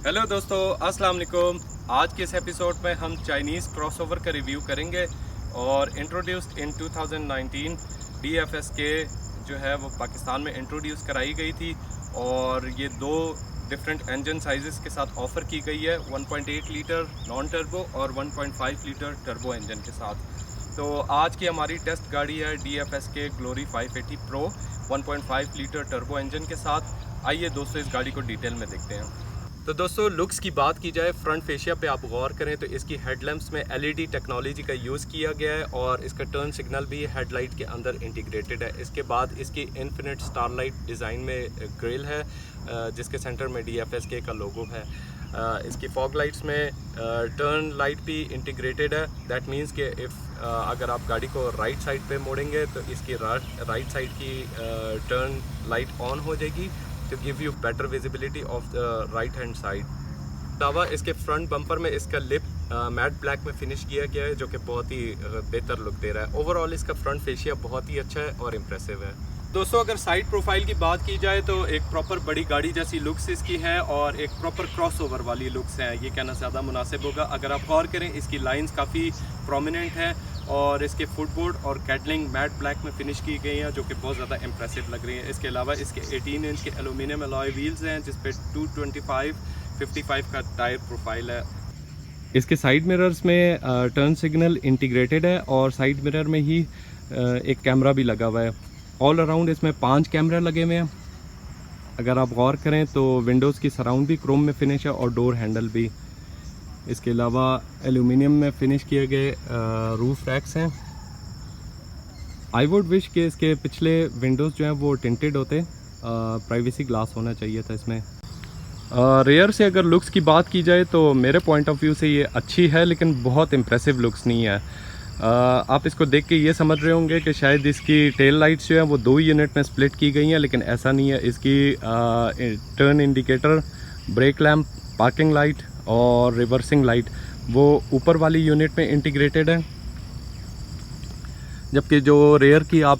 Hello दोस्तों, अस्सलाम वालेकुम। आज के इस एपिसोड में हम चाइनीज़ क्रॉसओवर का रिव्यू करेंगे और इंट्रोड्यूस्ड इन 2019 DFSK जो है वो पाकिस्तान में इंट्रोड्यूस कराई गई थी और ये दो डिफरेंट इंजन साइजेस के साथ ऑफ़र की गई है, 1.8 लीटर नॉन टर्बो और 1.5 लीटर टर्बो इंजन के साथ। तो आज की हमारी टेस्ट गाड़ी है DFSK glory 580 pro 1.5 litre turbo engine के साथ। आइए दोस्तों इस गाड़ी को डिटेल में देखते हैं। तो दोस्तों लुक्स की बात की जाए, फ्रंट फेशिया पे आप गौर करें तो इसकी हेडलैम्प्स में LED टेक्नोलॉजी का यूज़ किया गया है और इसका टर्न सिग्नल भी हेडलाइट के अंदर इंटीग्रेटेड है। इसके बाद इसकी इन्फिनिट स्टारलाइट डिज़ाइन में ग्रिल है जिसके सेंटर में DFSK का लोगो है। इसकी फॉग लाइट्स में टर्न लाइट भी इंटीग्रेटेड है। दैट मीन्स कि अगर आप गाड़ी को राइट साइड पे मोड़ेंगे तो इसकी राइट साइड की टर्न लाइट ऑन हो जाएगी to give you better visibility of the right hand side। अलावा इसके फ्रंट बम्पर में इसका लिप मैट ब्लैक में फिनिश किया गया है जो कि बहुत ही बेहतर लुक दे रहा है। ओवरऑल इसका फ्रंट फेशिया बहुत ही अच्छा है और इम्प्रेसिव है। दोस्तों अगर साइड प्रोफाइल की बात की जाए तो एक प्रॉपर बड़ी गाड़ी जैसी लुक्स इसकी है और एक प्रॉपर क्रॉसओवर वाली लुक्स है, ये कहना ज़्यादा मुनासिब होगा। अगर आप गौर करें इसकी लाइंस काफ़ी प्रोमिनेंट है और इसके फुटबोर्ड और कैटलिंग मैट ब्लैक में फिनिश की गई हैं जो कि बहुत ज़्यादा इंप्रेसिव लग रही है। इसके अलावा इसके 18 इंच के एलुमिनियम अलॉय व्हील्स हैं जिस पे 225/55 का टायर प्रोफाइल है। इसके साइड मिरर्स में टर्न सिग्नल इंटीग्रेटेड है और साइड मिरर में ही एक कैमरा भी लगा हुआ है। ऑल अराउंड इसमें 5 कैमरे लगे हुए हैं। अगर आप गौर करें तो विंडोज़ की सराउंड भी क्रोम में फिनिश है और डोर हैंडल भी। इसके अलावा एल्यूमिनियम में फिनिश किए गए रूफ रैक्स हैं। आई वुड विश कि इसके पिछले विंडोज़ जो हैं वो टिंटेड होते, प्राइवेसी ग्लास होना चाहिए था इसमें। रेयर से अगर लुक्स की बात की जाए तो मेरे पॉइंट ऑफ व्यू से ये अच्छी है लेकिन बहुत इम्प्रेसिव लुक्स नहीं है। आप इसको देख के ये समझ रहे होंगे कि शायद इसकी टेल लाइट्स जो है वो 2 यूनिट में स्प्लिट की गई हैं, लेकिन ऐसा नहीं है। इसकी turn indicator, brake lamp, parking light और रिवर्सिंग लाइट वो ऊपर वाली यूनिट में इंटीग्रेटेड है, जबकि जो रेयर की आप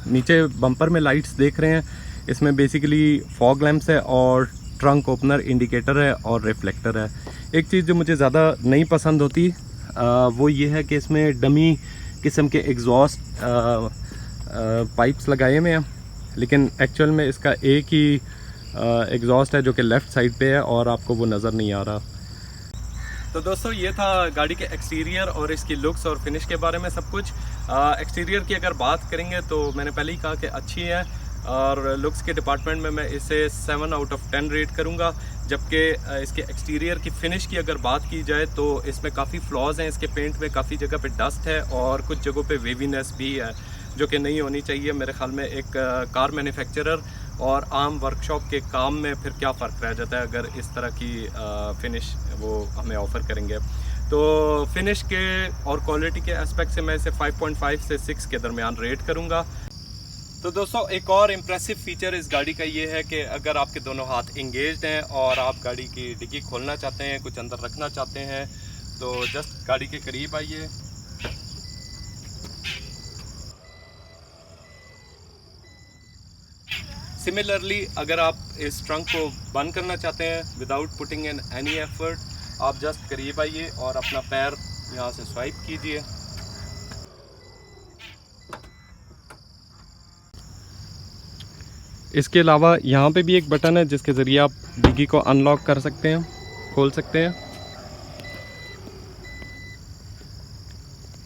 नीचे बम्पर में लाइट्स देख रहे हैं इसमें बेसिकली फॉग लैम्प्स है और ट्रंक ओपनर, इंडिकेटर है और रिफ्लेक्टर है। एक चीज़ जो मुझे ज़्यादा नहीं पसंद होती वो ये है कि इसमें डमी किस्म के एग्जॉस्ट पाइप्स लगाए हुए हैं, लेकिन एक्चुअल में इसका एक ही एग्जॉस्ट है जो कि लेफ़्ट साइड पे है और आपको वो नज़र नहीं आ रहा। तो दोस्तों ये था गाड़ी के एक्सटीरियर और इसकी लुक्स और फिनिश के बारे में सब कुछ। एक्सटीरियर की अगर बात करेंगे तो मैंने पहले ही कहा कि अच्छी है और लुक्स के डिपार्टमेंट में मैं इसे 7 आउट ऑफ 10 रेट करूंगा। जबकि इसके एक्सटीरियर की फ़िनिश की अगर बात की जाए तो इसमें काफ़ी फ्लॉज हैं। इसके पेंट में काफ़ी जगह पे डस्ट है और कुछ जगहों पे वेवीनेस भी है जो कि नहीं होनी चाहिए। मेरे ख्याल में एक कार मैन्युफैक्चरर और आम वर्कशॉप के काम में फिर क्या फ़र्क रह जाता है अगर इस तरह की फ़िनिश वो हमें ऑफ़र करेंगे। तो फिनिश के और क्वालिटी के एस्पेक्ट से मैं इसे 5.5 से 6 के दरमियान रेट करूँगा। तो दोस्तों एक और इम्प्रेसिव फीचर इस गाड़ी का ये है कि अगर आपके दोनों हाथ इंगेज्ड हैं और आप गाड़ी की डिग्गी खोलना चाहते हैं, कुछ अंदर रखना चाहते हैं, तो जस्ट गाड़ी के करीब आइए। सिमिलरली अगर आप इस ट्रंक को बंद करना चाहते हैं without putting in any effort, आप जस्ट करीब आइए और अपना पैर यहाँ से स्वाइप कीजिए। इसके अलावा यहाँ पे भी एक बटन है जिसके ज़रिए आप डिग्गी को अनलॉक कर सकते हैं, खोल सकते हैं,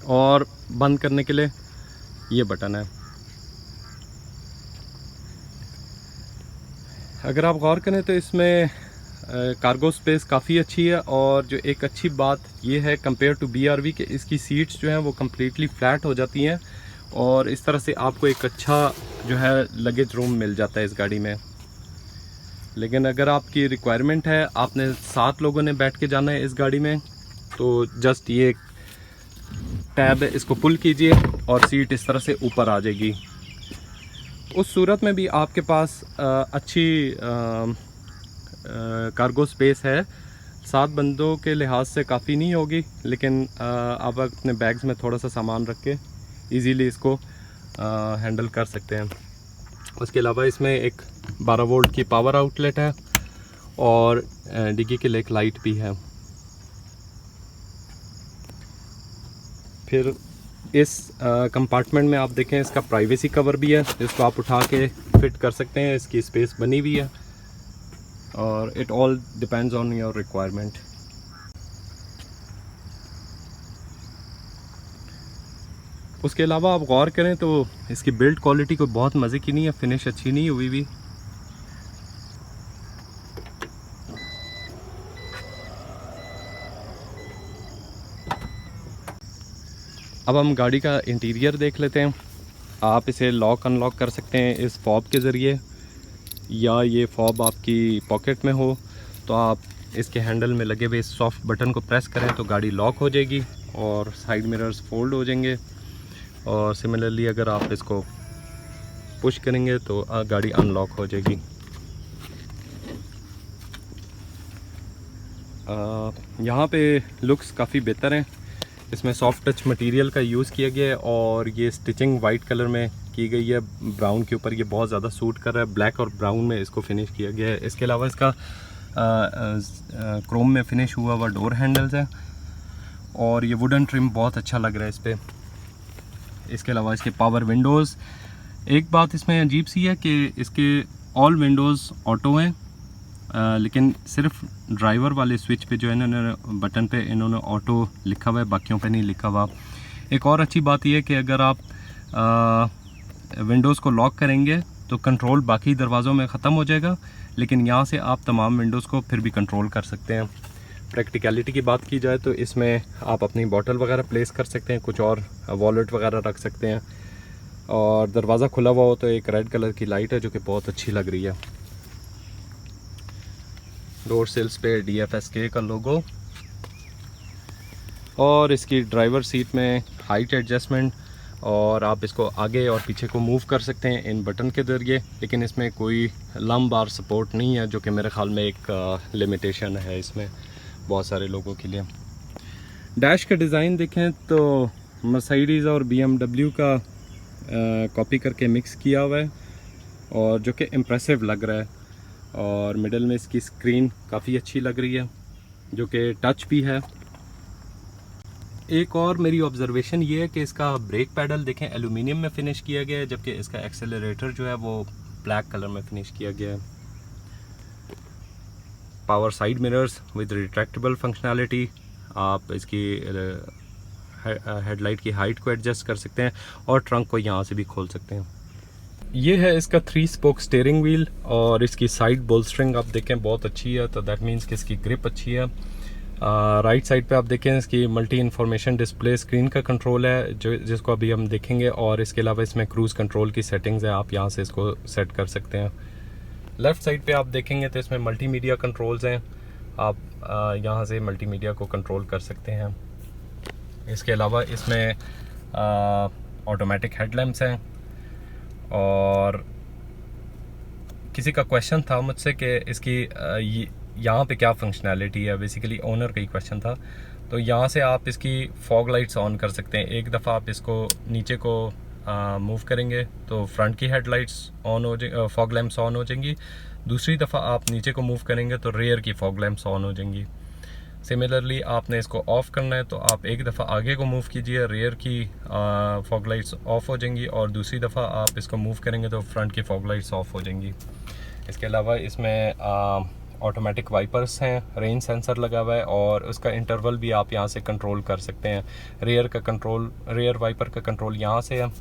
और बंद करने के लिए ये बटन है। अगर आप गौर करें तो इसमें कार्गो स्पेस काफ़ी अच्छी है और जो एक अच्छी बात ये है कंपेयर टू BRV कि इसकी सीट्स जो हैं वो कम्प्लीटली फ्लैट हो जाती हैं और इस तरह से आपको एक अच्छा जो है लगेज रूम मिल जाता है इस गाड़ी में। लेकिन अगर आपकी रिक्वायरमेंट है, आपने 7 लोगों ने बैठ के जाना है इस गाड़ी में, तो जस्ट ये टैब है, इसको पुल कीजिए और सीट इस तरह से ऊपर आ जाएगी। उस सूरत में भी आपके पास अच्छी कार्गो स्पेस है। 7 बंदों के लिहाज से काफ़ी नहीं होगी, लेकिन आप अपने बैग्स में थोड़ा सा सामान रख के ईज़िली इसको हैंडल कर सकते हैं। उसके अलावा इसमें एक 12 वोल्ट की पावर आउटलेट है और डिग्गी के लिए एक लाइट भी है। फिर इस कंपार्टमेंट में आप देखें इसका प्राइवेसी कवर भी है, जिसको आप उठा के फिट कर सकते हैं। इसकी स्पेस बनी हुई है और it all depends on your requirement. उसके अलावा आप गौर करें तो इसकी बिल्ड क्वालिटी कोई बहुत मज़े की नहीं है, फिनिश अच्छी नहीं हुई भी। अब हम गाड़ी का इंटीरियर देख लेते हैं। आप इसे लॉक अनलॉक कर सकते हैं इस फॉब के ज़रिए, या ये फॉब आपकी पॉकेट में हो तो आप इसके हैंडल में लगे हुए इस सॉफ्ट बटन को प्रेस करें तो गाड़ी लॉक हो जाएगी और साइड मिरर्स फोल्ड हो जाएंगे। और सिमिलरली अगर आप इसको पुश करेंगे तो गाड़ी अनलॉक हो जाएगी। यहाँ पे लुक्स काफ़ी बेहतर हैं। इसमें सॉफ्ट टच मटेरियल का यूज़ किया गया है और ये स्टिचिंग वाइट कलर में की गई है, ब्राउन के ऊपर ये बहुत ज़्यादा सूट कर रहा है। ब्लैक और ब्राउन में इसको फिनिश किया गया है। इसके अलावा इसका क्रोम में फिनिश हुआ हुआ डोर हैंडल्स है और ये वुडन ट्रिम बहुत अच्छा लग रहा है इस पर। इसके अलावा इसके पावर विंडोज़, एक बात इसमें अजीब सी है कि इसके ऑल विंडोज़ ऑटो हैं, लेकिन सिर्फ ड्राइवर वाले स्विच पे जो है इन्होंने बटन पे इन्होंने ऑटो लिखा हुआ है, बाकियों पे नहीं लिखा हुआ। एक और अच्छी बात यह है कि अगर आप विंडोज़ को लॉक करेंगे तो कंट्रोल बाकी दरवाज़ों में ख़त्म हो जाएगा, लेकिन यहाँ से आप तमाम विंडोज़ को फिर भी कंट्रोल कर सकते हैं। प्रैक्टिकलिटी की बात की जाए तो इसमें आप अपनी बॉटल वगैरह प्लेस कर सकते हैं, कुछ और वॉलेट वगैरह रख सकते हैं। और दरवाज़ा खुला हुआ हो तो एक रेड कलर की लाइट है जो कि बहुत अच्छी लग रही है। डोर सिल्स पे DFSK का लोगो और इसकी ड्राइवर सीट में हाइट एडजस्टमेंट, और आप इसको आगे और पीछे को मूव कर सकते हैं इन बटन के ज़रिए, लेकिन इसमें कोई लंबार सपोर्ट नहीं है जो कि मेरे ख्याल में एक लिमिटेशन है इसमें बहुत सारे लोगों के लिए। डैश का डिज़ाइन देखें तो मर्सिडीज़ और BMW का कॉपी करके मिक्स किया हुआ है और जो कि इम्प्रेसिव लग रहा है। और मिडल में इसकी स्क्रीन काफ़ी अच्छी लग रही है जो कि टच भी है। एक और मेरी ऑब्जर्वेशन ये है कि इसका ब्रेक पैडल देखें एल्यूमिनियम में फिनिश किया गया है, जबकि इसका एक्सेलरेटर जो है वो ब्लैक कलर में फिनिश किया गया है। Power side mirrors with retractable functionality, आप इसकी हेडलाइट की हाइट को एडजस्ट कर सकते हैं और ट्रंक को यहाँ से भी खोल सकते हैं। ये है इसका 3 स्पोक स्टीयरिंग व्हील और इसकी साइड बोल्स्टरिंग आप देखें बहुत अच्छी है, तो दैट मीन्स कि इसकी ग्रिप अच्छी है। राइट साइड पे आप देखें इसकी मल्टी इंफॉर्मेशन डिस्प्ले स्क्रीन का कंट्रोल है जिसको अभी हम देखेंगे, और इसके अलावा इसमें क्रूज़ कंट्रोल की सेटिंग्स है, आप यहाँ से इसको सेट कर सकते हैं। लेफ़्ट साइड पे आप देखेंगे तो इसमें मल्टीमीडिया कंट्रोल्स हैं, आप यहाँ से मल्टीमीडिया को कंट्रोल कर सकते हैं। इसके अलावा इसमें ऑटोमेटिक हेडलैम्प्स हैं। और किसी का क्वेश्चन था मुझसे कि इसकी यहाँ पे क्या फंक्शनैलिटी है, बेसिकली ओनर का ही क्वेश्चन था। तो यहाँ से आप इसकी फॉग लाइट्स ऑन कर सकते हैं। एक दफ़ा आप इसको नीचे को मूव करेंगे तो फ्रंट की हेडलाइट्स ऑन हो जाएंगी, फॉग लैम्प्स ऑन हो जाएंगी। दूसरी दफ़ा आप नीचे को मूव करेंगे तो रेयर की फॉग लैम्प्स ऑन हो जाएंगी। सिमिलरली आपने इसको ऑफ़ करना है तो आप एक दफ़ा आगे को मूव कीजिए, रेयर की फॉग लाइट्स ऑफ हो जाएंगी, और दूसरी दफ़ा आप इसको मूव करेंगे तो फ्रंट की फॉग लाइट्स ऑफ हो जाएंगी। इसके अलावा इसमें ऑटोमेटिक वाइपर्स हैं, रेन सेंसर लगा हुआ है, और उसका इंटरवल भी आप यहाँ से कंट्रोल कर सकते हैं। रेयर वाइपर का कंट्रोल यहाँ से है।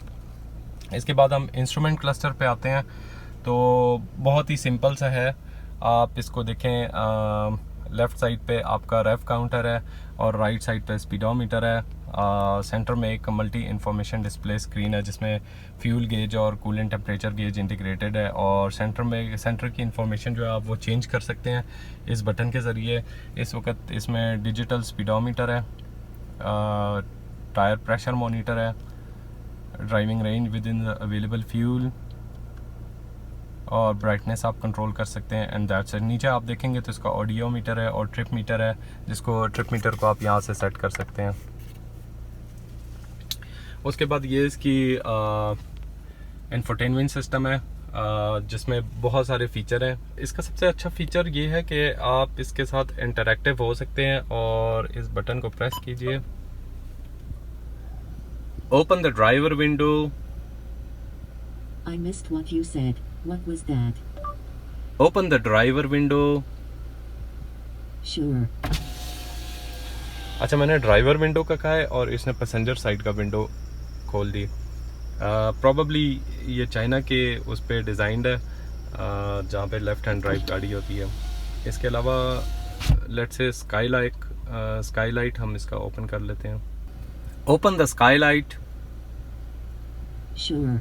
इसके बाद हम इंस्ट्रूमेंट क्लस्टर पे आते हैं, तो बहुत ही सिंपल सा है। आप इसको देखें, लेफ़्ट साइड पे आपका रेफ काउंटर है और राइट साइड पे स्पीडोमीटर है। सेंटर में एक मल्टी इंफॉर्मेशन डिस्प्ले स्क्रीन है जिसमें फ्यूल गेज और कूलेंट टेम्परेचर गेज इंटीग्रेटेड है, और सेंटर की इंफॉर्मेशन जो है आप वो चेंज कर सकते हैं इस बटन के ज़रिए। इस वक्त इसमें डिजिटल स्पीडोमीटर है, टायर प्रेशर मॉनिटर है, driving range with in the available fuel, और ब्राइटनेस आप कंट्रोल कर सकते हैं। And that's it. नीचे आप देखेंगे तो इसका ऑडियो मीटर है और ट्रिप मीटर है, जिसको ट्रिप मीटर को आप यहाँ से सेट कर सकते हैं। उसके बाद ये इसकी इंफोटेनमेंट सिस्टम है, जिसमें बहुत सारे फ़ीचर हैं। इसका सबसे अच्छा फ़ीचर ये है कि आप इसके साथ इंटरैक्टिव हो सकते हैं, और इस बटन को प्रेस कीजिए। Open the driver window. I missed what you said. What was that? Open the driver window. Sure. अच्छा, मैंने ड्राइवर विंडो का कहा है और इसने पैसेंजर साइड का विंडो खोल दी। प्रॉबली ये चाइना के उस पर डिज़ाइंड है, जहाँ पे लेफ़्ट हैंड ड्राइव गाड़ी होती है। इसके अलावा लेट्स से स्काईलाइट हम इसका ओपन कर लेते हैं। Open the Skylight. Sure.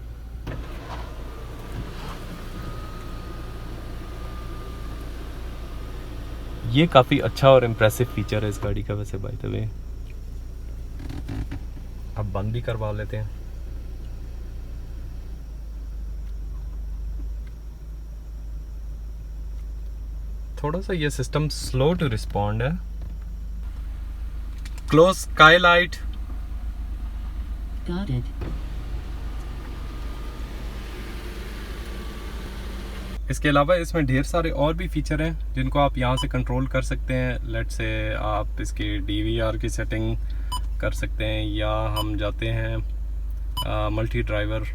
ये काफ़ी अच्छा और इम्प्रेसिव फीचर है इस गाड़ी का वैसे, बाय द वे। अब बंद भी करवा लेते हैं। थोड़ा सा ये सिस्टम स्लो टू रिस्पॉन्ड है। Close Skylight. Got it. इसके अलावा इसमें ढेर सारे और भी फीचर हैं जिनको आप यहाँ से कंट्रोल कर सकते हैं। लेट्स से आप इसके DVR की सेटिंग कर सकते हैं, या हम जाते हैं मल्टी ड्राइवर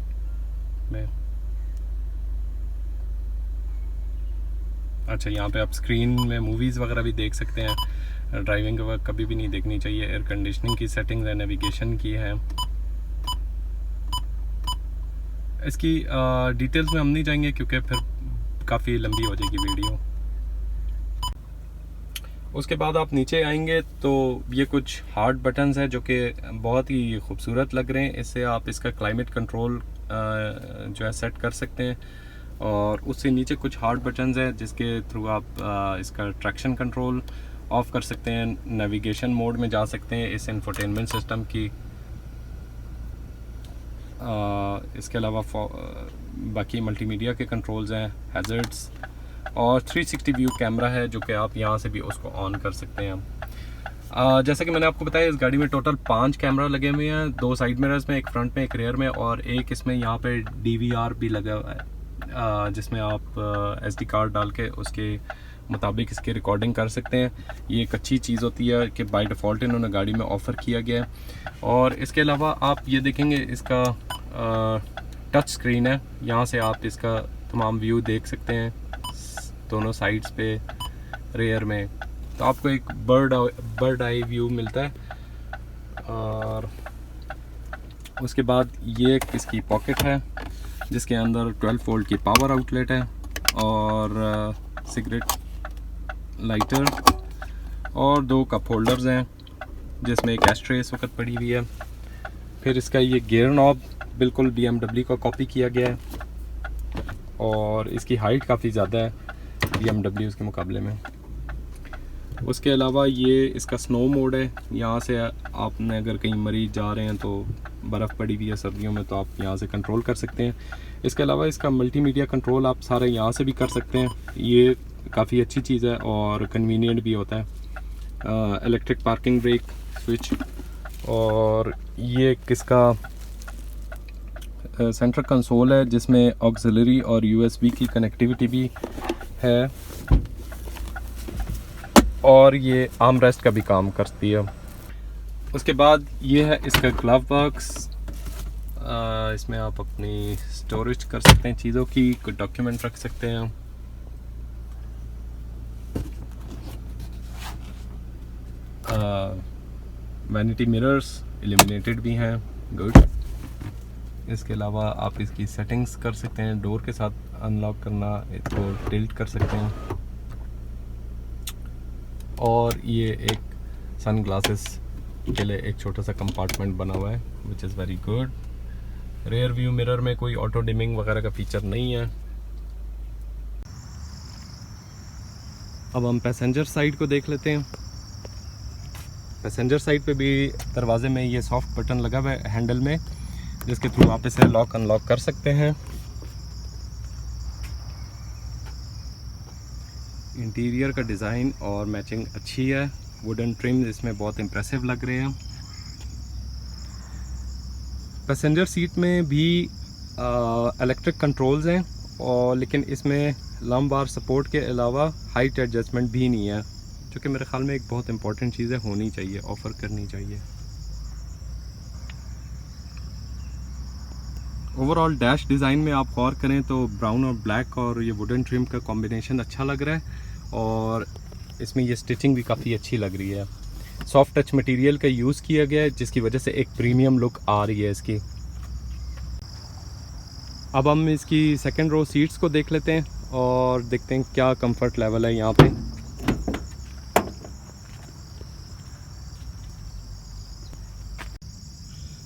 में। अच्छा, यहाँ पे आप स्क्रीन में मूवीज़ वगैरह भी देख सकते हैं। ड्राइविंग के वक्त कभी भी नहीं देखनी चाहिए। एयर कंडीशनिंग की सेटिंग्स है, नेविगेशन की है। इसकी डिटेल्स में हम नहीं जाएंगे क्योंकि फिर काफ़ी लंबी हो जाएगी वीडियो। उसके बाद आप नीचे आएंगे तो ये कुछ हार्ड बटन्स हैं जो कि बहुत ही खूबसूरत लग रहे हैं। इससे आप इसका क्लाइमेट कंट्रोल जो है सेट कर सकते हैं, और उससे नीचे कुछ हार्ड बटन्स हैं जिसके थ्रू आप इसका ट्रैक्शन कंट्रोल ऑफ कर सकते हैं। नेविगेशन मोड में जा सकते हैं इस इंफोटेनमेंट सिस्टम की। इसके अलावा बाकी मल्टीमीडिया के कंट्रोल्स हैं, हैज़र्ड्स, और 360 व्यू कैमरा है जो कि आप यहाँ से भी उसको ऑन कर सकते हैं। जैसा कि मैंने आपको बताया, इस गाड़ी में टोटल 5 कैमरा लगे हुए हैं, 2 साइड मिरर्स में, एक फ्रंट में, एक रेयर में, और एक इसमें यहाँ पे DVR भी लगा हुआ है, जिसमें आप SD कार्ड डाल के उसके मुताबिक इसकी रिकॉर्डिंग कर सकते हैं। ये एक अच्छी चीज़ होती है कि बाय डिफ़ॉल्ट इन्होंने गाड़ी में ऑफ़र किया गया है। और इसके अलावा आप ये देखेंगे इसका टच स्क्रीन है, यहाँ से आप इसका तमाम व्यू देख सकते हैं दोनों साइड्स पे, रेयर में, तो आपको एक बर्ड आई व्यू मिलता है। और उसके बाद ये एक इसकी पॉकेट है जिसके अंदर 12 वोल्ट की पावर आउटलेट है, और सिगरेट लाइटर, और 2 कप होल्डर्स हैं जिसमें एक एस्ट्रे इस वक्त पड़ी हुई है। फिर इसका ये गियर नॉब बिल्कुल BMW का कॉपी किया गया है, और इसकी हाइट काफ़ी ज़्यादा है BMW के मुकाबले में। उसके अलावा ये इसका स्नो मोड है, यहाँ से आपने अगर कहीं मरीज जा रहे हैं तो बर्फ़ पड़ी हुई है सर्दियों में, तो आप यहाँ से कंट्रोल कर सकते हैं। इसके अलावा इसका मल्टीमीडिया कंट्रोल आप सारे यहाँ से भी कर सकते हैं। ये काफ़ी अच्छी चीज़ है और कन्वीनियंट भी होता है। इलेक्ट्रिक पार्किंग ब्रेक स्विच, और ये किसका सेंट्रल कंसोल है जिसमें ऑक्सिलरी और USB की कनेक्टिविटी भी है, और ये आर्म रेस्ट का भी काम करती है। उसके बाद ये है इसका ग्लव बॉक्स। इसमें आप अपनी स्टोरेज कर सकते हैं चीज़ों की, कुछ डॉक्यूमेंट रख सकते हैं। वैनिटी मिरर्स इल्यूमिनेटेड भी हैं, गुड। इसके अलावा आप इसकी सेटिंग्स कर सकते हैं, डोर के साथ अनलॉक करना, इसको टिल्ट कर सकते हैं। और ये एक सन ग्लासेस के लिए एक छोटा सा कंपार्टमेंट बना हुआ है, which is very good. Rear view mirror में कोई ऑटो डिमिंग वगैरह का फीचर नहीं है। अब हम पैसेंजर साइड को देख लेते हैं। पैसेंजर साइड पे भी दरवाजे में ये सॉफ्ट बटन लगा हुआ है हैंडल में, जिसके थ्रू आप इसे लॉक अनलॉक कर सकते हैं। इंटीरियर का डिज़ाइन और मैचिंग अच्छी है, वुडन ट्रिम इसमें बहुत इम्प्रेसिव लग रहे हैं। पैसेंजर सीट में भी इलेक्ट्रिक कंट्रोल्स हैं, और लेकिन इसमें लंबार सपोर्ट के अलावा हाइट एडजस्टमेंट भी नहीं है, जो कि मेरे ख्याल में एक बहुत इंपॉर्टेंट चीज़ है, होनी चाहिए, ऑफ़र करनी चाहिए। ओवरऑल डैश डिज़ाइन में आप गौर करें तो ब्राउन और ब्लैक और ये वुडन ट्रिम का कॉम्बिनेशन अच्छा लग रहा है, और इसमें ये स्टिचिंग भी काफ़ी अच्छी लग रही है। सॉफ्ट टच मटेरियल का यूज़ किया गया है, जिसकी वजह से एक प्रीमियम लुक आ रही है इसकी। अब हम इसकी सेकंड रो सीट्स को देख लेते हैं और देखते हैं क्या कंफर्ट लेवल है यहाँ पे।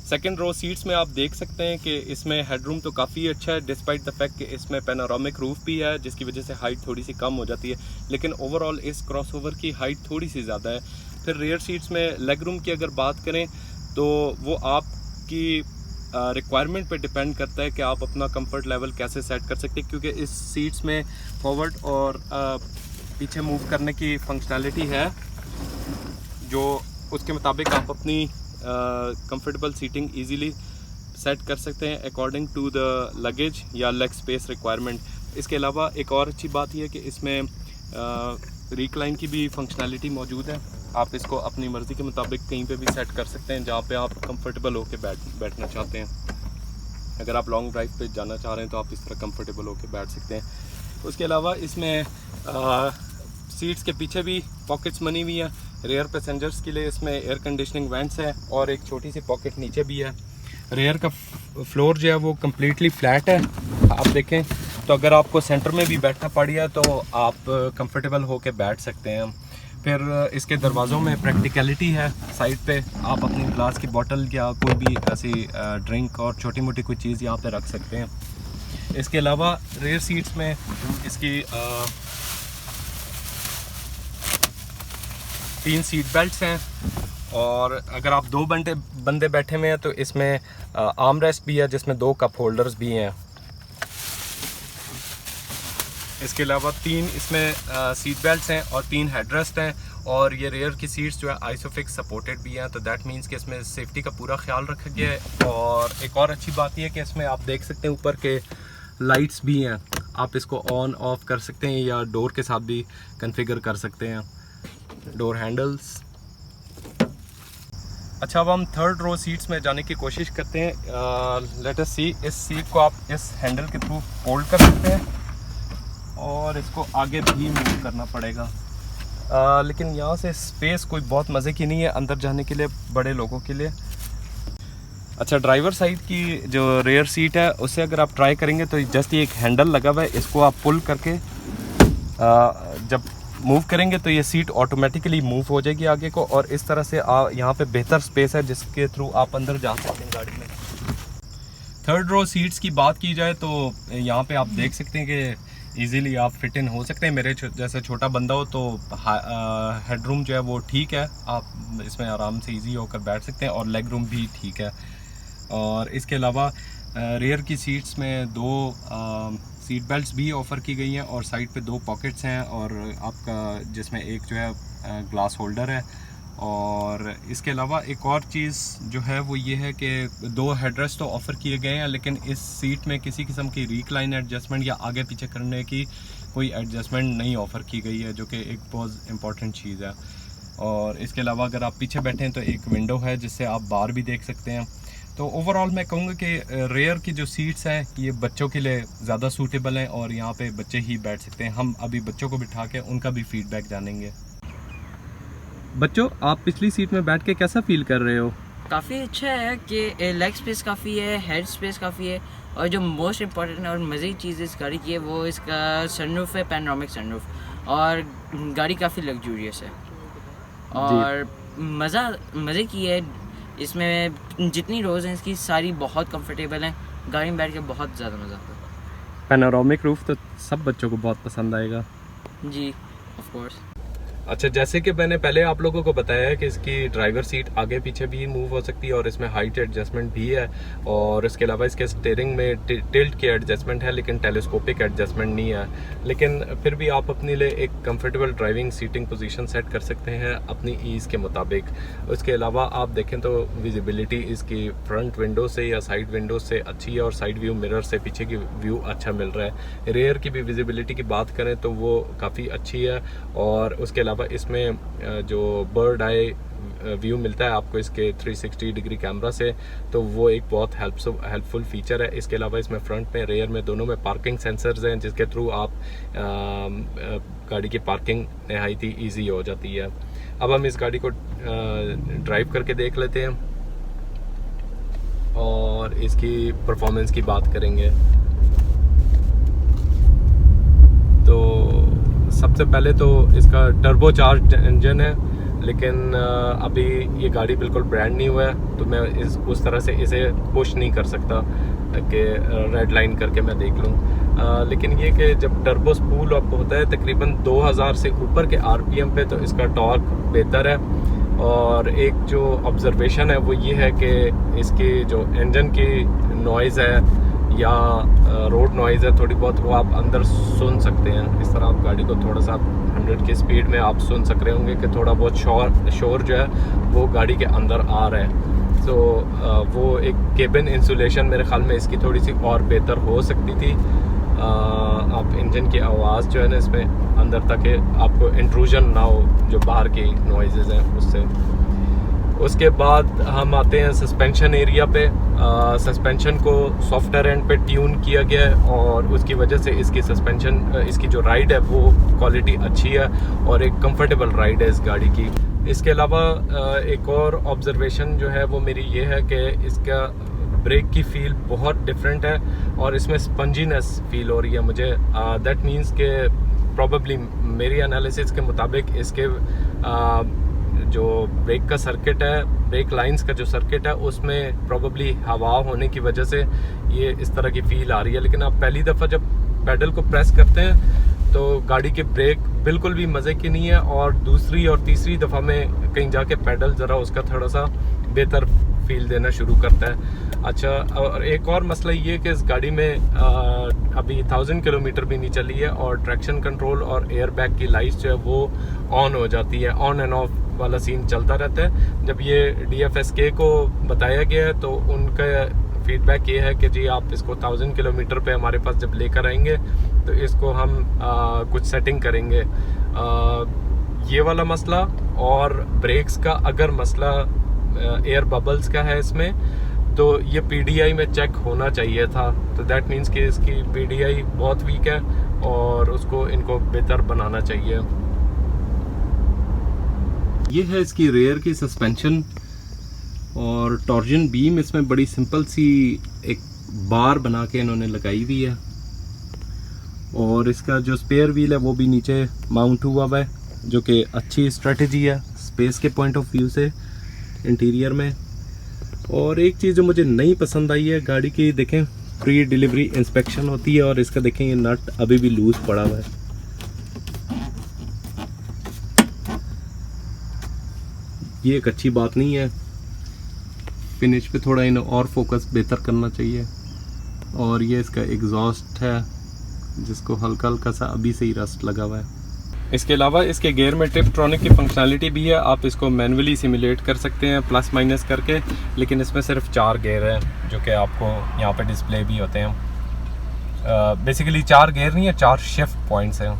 सेकंड रो सीट्स में आप देख सकते हैं कि इसमें हेडरूम तो काफ़ी अच्छा है, डिस्पाइट द फैक्ट कि इसमें पैनोरामिक रूफ भी है, जिसकी वजह से हाइट थोड़ी सी कम हो जाती है, लेकिन ओवरऑल इस क्रॉसओवर की हाइट थोड़ी सी ज़्यादा है। फिर रियर सीट्स में लेग रूम की अगर बात करें तो वो आपकी रिक्वायरमेंट पे डिपेंड करता है कि आप अपना कंफर्ट लेवल कैसे सेट कर सकते हैं, क्योंकि इस सीट्स में फॉरवर्ड और पीछे मूव करने की फंक्शनैलिटी है, जो उसके मुताबिक आप अपनी कंफर्टेबल सीटिंग इजीली सेट कर सकते हैं अकॉर्डिंग टू द लगेज या लेग स्पेस रिक्वायरमेंट। इसके अलावा एक और अच्छी बात यह है कि इसमें रिक्लाइन की भी फंक्शनैलिटी मौजूद है। आप इसको अपनी मर्ज़ी के मुताबिक कहीं पे भी सेट कर सकते हैं जहाँ पे आप कंफर्टेबल होकर बैठना चाहते हैं। अगर आप लॉन्ग ड्राइव पे जाना चाह रहे हैं तो आप इस तरह कंफर्टेबल होकर बैठ सकते हैं। उसके अलावा इसमें सीट्स के पीछे भी पॉकेट्स बनी हुई हैं रेयर पैसेंजर्स के लिए। इसमें एयर कंडीशनिंग वेंट्स हैं और एक छोटी सी पॉकेट नीचे भी है। रेयर का फ्लोर जो है वो कम्प्लीटली फ्लैट है, आप देखें तो अगर आपको सेंटर में भी बैठना पड़ गया तो आप कंफर्टेबल होकर बैठ सकते हैं। फिर इसके दरवाज़ों में प्रैक्टिकलिटी है, साइड पे आप अपनी ग्लास की बोतल या कोई भी ऐसी ड्रिंक और छोटी मोटी कोई चीज़ यहाँ पे रख सकते हैं। इसके अलावा रेयर सीट्स में इसकी 3 सीट बेल्ट्स हैं, और अगर आप 2 बंदे बैठे हुए हैं तो इसमें आर्म रेस्ट भी है, जिसमें 2 कप होल्डर्स भी हैं। इसके अलावा 3 इसमें सीट बेल्ट्स हैं और 3 हेडरेस्ट हैं, और ये रेयर की सीट्स जो है आइसोफिक्स सपोर्टेड भी हैं, तो दैट मीन्स कि इसमें सेफ्टी का पूरा ख्याल रखा गया है। और एक और अच्छी बात यह है कि इसमें आप देख सकते हैं ऊपर के लाइट्स भी हैं, आप इसको ऑन ऑफ कर सकते हैं या डोर के साथ भी कॉन्फ़िगर कर सकते हैं, डोर हैंडल्स। अच्छा, अब हम थर्ड रो सीट्स में जाने की कोशिश करते हैं। लेट अस सी, इस सीट को आप इस हैंडल के थ्रू होल्ड कर सकते हैं और इसको आगे भी मूव करना पड़ेगा, लेकिन यहाँ से स्पेस कोई बहुत मज़े की नहीं है अंदर जाने के लिए बड़े लोगों के लिए। अच्छा, ड्राइवर साइड की जो रेयर सीट है उससे अगर आप ट्राई करेंगे तो जस्ट ये एक हैंडल लगा हुआ है, इसको आप पुल करके जब मूव करेंगे तो ये सीट ऑटोमेटिकली मूव हो जाएगी आगे को, और इस तरह से यहाँ पे बेहतर स्पेस है जिसके थ्रू आप अंदर जा सकते हैं गाड़ी में। थर्ड रो सीट्स की बात की जाए तो यहाँ पे आप देख सकते हैं कि इजीली आप फिट इन हो सकते हैं। मेरे जैसे छोटा बंदा हो तो हेडरूम जो है वो ठीक है, आप इसमें आराम से इजी होकर बैठ सकते हैं, और लेग रूम भी ठीक है। और इसके अलावा रेयर की सीट्स में 2 सीट बेल्ट्स भी ऑफ़र की गई हैं, और साइड पे 2 पॉकेट्स हैं, और आपका जिसमें एक जो है ग्लास होल्डर है। और इसके अलावा एक और चीज़ जो है वो ये है कि 2 हेडरेस्ट तो ऑफ़र किए गए हैं, लेकिन इस सीट में किसी किस्म की रिक्लाइन एडजस्टमेंट या आगे पीछे करने की कोई एडजस्टमेंट नहीं ऑफ़र की गई है, जो कि एक बहुत इंपॉर्टेंट चीज़ है। और इसके अलावा अगर आप पीछे बैठे हैं तो एक विंडो है जिससे आप बाहर भी देख सकते हैं। तो ओवरऑल मैं कहूँगा कि रेयर की जो सीट्स हैं ये बच्चों के लिए ज़्यादा सूटेबल हैं, और यहाँ पे बच्चे ही बैठ सकते हैं। हम अभी बच्चों को बिठा के उनका भी फीडबैक जानेंगे। बच्चों, आप पिछली सीट में बैठ के कैसा फील कर रहे हो? काफ़ी अच्छा है कि लेग स्पेस काफ़ी है, हेड स्पेस काफ़ी है, और जो मोस्ट इम्पॉर्टेंट और मज़े की चीज़ इस गाड़ी की है वो इसका सनरूफ है, पैनोरामिक सनरूफ, और गाड़ी काफ़ी लग्जूरियस है और मज़े की है। इसमें जितनी रोज़ हैं इसकी सारी बहुत कंफर्टेबल हैं, गाड़ी में बैठ के बहुत ज़्यादा मज़ा आता है। पैनोरामिक रूफ तो सब बच्चों को बहुत पसंद आएगा। जी, ऑफ कोर्स। अच्छा, जैसे कि मैंने पहले आप लोगों को बताया है कि इसकी ड्राइवर सीट आगे पीछे भी मूव हो सकती है और इसमें हाइट एडजस्टमेंट भी है, और इसके अलावा इसके स्टीयरिंग में टिल्ट की एडजस्टमेंट है लेकिन टेलीस्कोपिक एडजस्टमेंट नहीं है। लेकिन फिर भी आप अपने लिए एक comfortable driving seating position set कर सकते हैं अपनी ईज़ के मुताबिक। उसके अलावा आप देखें तो विजिबिलिटी इसकी फ्रंट विंडो से या साइड विंडो से अच्छी है और साइड व्यू मिरर से पीछे की व्यू अच्छा मिल रहा है। रेयर की भी विजिबिलिटी की बात करें तो वो काफ़ी अच्छी है, और उसके अलावा इसमें जो बर्ड आई व्यू मिलता है आपको इसके 360 डिग्री कैमरा से, तो वो एक बहुत हेल्पफुल फीचर है। इसके अलावा इसमें फ्रंट में रेयर में दोनों में पार्किंग सेंसर्स हैं जिसके थ्रू आप गाड़ी की पार्किंग नहायत ही ईजी हो जाती है। अब हम इस गाड़ी को ड्राइव करके देख लेते हैं और इसकी परफॉर्मेंस की बात करेंगे। तो सबसे पहले तो इसका टर्बो चार्ज इंजन है, लेकिन अभी ये गाड़ी बिल्कुल ब्रांड न्यू है तो मैं उस तरह से इसे पुश नहीं कर सकता कि रेड लाइन करके मैं देख लूँ। लेकिन ये कि जब टर्बो स्पूल अप होता है तकरीबन 2000 से ऊपर के RPM पे तो इसका टॉर्क बेहतर है। और एक जो ऑब्जर्वेशन है वो ये है कि इसकी जो इंजन की नॉइज़ है या रोड नॉइज़ है थोड़ी बहुत, वो आप अंदर सुन सकते हैं। इस तरह आप गाड़ी को थोड़ा सा 100 की स्पीड में आप सुन सक रहे होंगे कि थोड़ा बहुत शोर जो है वो गाड़ी के अंदर आ रहा है। तो वो एक केबिन इंसुलेशन मेरे ख्याल में इसकी थोड़ी सी और बेहतर हो सकती थी। आप इंजन की आवाज़ जो है ना इसमें अंदर तक आपको इंट्रूजन ना हो जो बाहर की नॉइज़ हैं उससे। उसके बाद हम आते हैं सस्पेंशन एरिया पे। सस्पेंशन को सॉफ्टवेयर एंड पे ट्यून किया गया है और उसकी वजह से इसकी सस्पेंशन इसकी जो राइड है वो क्वालिटी अच्छी है और एक कंफर्टेबल राइड है इस गाड़ी की। इसके अलावा एक और ऑब्जर्वेशन जो है वो मेरी ये है कि इसका ब्रेक की फील बहुत डिफरेंट है और इसमें स्पंजीनेस फील हो रही है मुझे। दैट मीन्स के प्रॉबेबली मेरी एनालिसिस के मुताबिक इसके जो ब्रेक का सर्किट है, ब्रेक लाइंस का जो सर्किट है उसमें प्रॉबेबली हवा होने की वजह से ये इस तरह की फील आ रही है। लेकिन आप पहली दफ़ा जब पेडल को प्रेस करते हैं तो गाड़ी के ब्रेक बिल्कुल भी मज़े की नहीं है, और दूसरी और तीसरी दफ़ा में कहीं जाके पेडल ज़रा उसका थोड़ा सा बेहतर फील देना शुरू करता है। अच्छा, और एक और मसला ये कि इस गाड़ी में अभी 1000 किलोमीटर भी नहीं चली है और ट्रैक्शन कंट्रोल और एयर बैग की लाइट्स जो है वो ऑन हो जाती है। ऑन एंड ऑफ वाला सीन चलता रहता है। जब ये DFSK को बताया गया है तो उनका फीडबैक ये है कि जी आप इसको 1000 किलोमीटर पे हमारे पास जब लेकर आएंगे तो इसको हम कुछ सेटिंग करेंगे। ये वाला मसला और ब्रेक्स का अगर मसला एयर बबल्स का है इसमें, तो ये PDI में चेक होना चाहिए था। तो दैट मीन्स कि इसकी PDI बहुत वीक है और उसको इनको बेहतर बनाना चाहिए। ये है इसकी रेयर की सस्पेंशन और टॉर्जन बीम इसमें बड़ी सिंपल सी एक बार बना के इन्होंने लगाई हुई है, और इसका जो स्पेयर व्हील है वो भी नीचे माउंट हुआ हुआ है जो कि अच्छी स्ट्रेटजी है स्पेस के पॉइंट ऑफ व्यू से इंटीरियर में। और एक चीज़ जो मुझे नहीं पसंद आई है गाड़ी की, देखें प्री डिलीवरी इंस्पेक्शन होती है और इसका देखें ये नट अभी भी लूज पड़ा हुआ है। ये एक अच्छी बात नहीं है। फिनिश पे थोड़ा इन और फोकस बेहतर करना चाहिए। और ये इसका एग्जॉस्ट है जिसको हल्का हल्का सा अभी से ही रस्ट लगा हुआ है। इसके अलावा इसके गियर में टिपट्रॉनिक की फंक्शनैलिटी भी है। आप इसको मैनुअली सिमुलेट कर सकते हैं प्लस माइनस करके, लेकिन इसमें सिर्फ 4 गियर हैं जो कि आपको यहाँ पे डिस्प्ले भी होते हैं। बेसिकली 4 गियर नहीं है, 4 शिफ्ट पॉइंट्स हैं।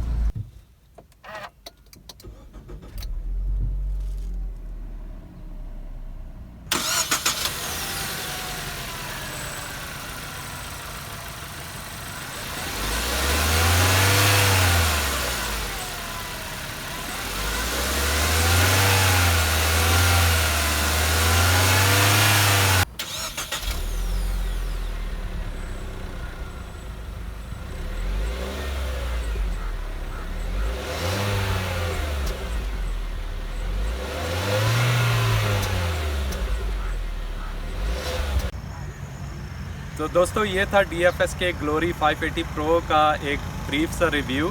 तो दोस्तों ये था DFSK ग्लोरी 580 Pro का एक ब्रीफ सा रिव्यू।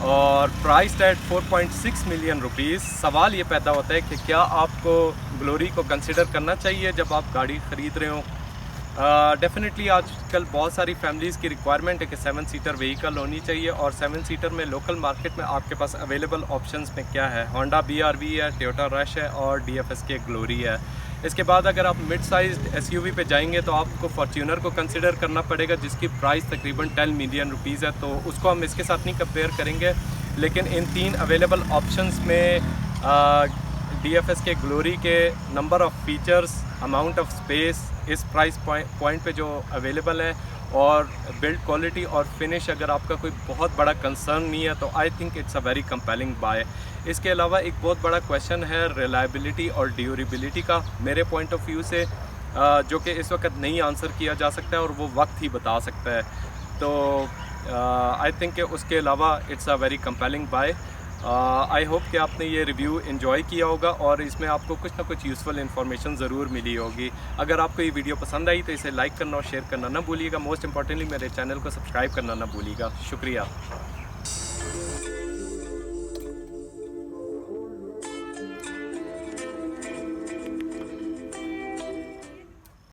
और प्राइस एट 4.6 मिलियन रुपीज़। सवाल ये पैदा होता है कि क्या आपको ग्लोरी को कंसिडर करना चाहिए जब आप गाड़ी ख़रीद रहे हो। डेफिनेटली आजकल बहुत सारी फैमिलीज़ की रिक्वायरमेंट है कि 7 सीटर व्हीकल होनी चाहिए, और 7 सीटर में लोकल मार्केट में आपके पास अवेलेबल ऑप्शंस में क्या है, होंडा BRV है, टोयोटा रश है और DFSK ग्लोरी है। इसके बाद अगर आप मिड साइज SUV पे जाएंगे तो आपको फॉर्च्यूनर को कंसिडर करना पड़ेगा, जिसकी प्राइस तकरीबन 10 मिलियन रुपीज़ है, तो उसको हम इसके साथ नहीं कंपेयर करेंगे। लेकिन इन 3 अवेलेबल ऑप्शंस में DFSK ग्लोरी के number of features, amount of space इस प्राइस पॉइंट पे जो अवेलेबल है, और बिल्ड क्वालिटी और फिनिश अगर आपका कोई बहुत बड़ा कंसर्न नहीं है तो I think it's a very compelling buy. इसके अलावा एक बहुत बड़ा क्वेश्चन है रिलायबिलिटी और ड्यूरेबिलिटी का, मेरे पॉइंट ऑफ व्यू से, जो कि इस वक्त नहीं आंसर किया जा सकता है और वो वक्त ही बता सकता है। तो आई थिंक कि उसके अलावा it's a very compelling buy. I hope कि आपने ये रिव्यू एंजॉय किया होगा और इसमें आपको कुछ ना कुछ यूज़फुल इन्फॉर्मेशन ज़रूर मिली होगी। अगर आपको ये वीडियो पसंद आई तो इसे लाइक करना और शेयर करना ना भूलिएगा। मोस्ट इंपॉर्टेंटली मेरे चैनल को सब्सक्राइब करना ना भूलिएगा। शुक्रिया।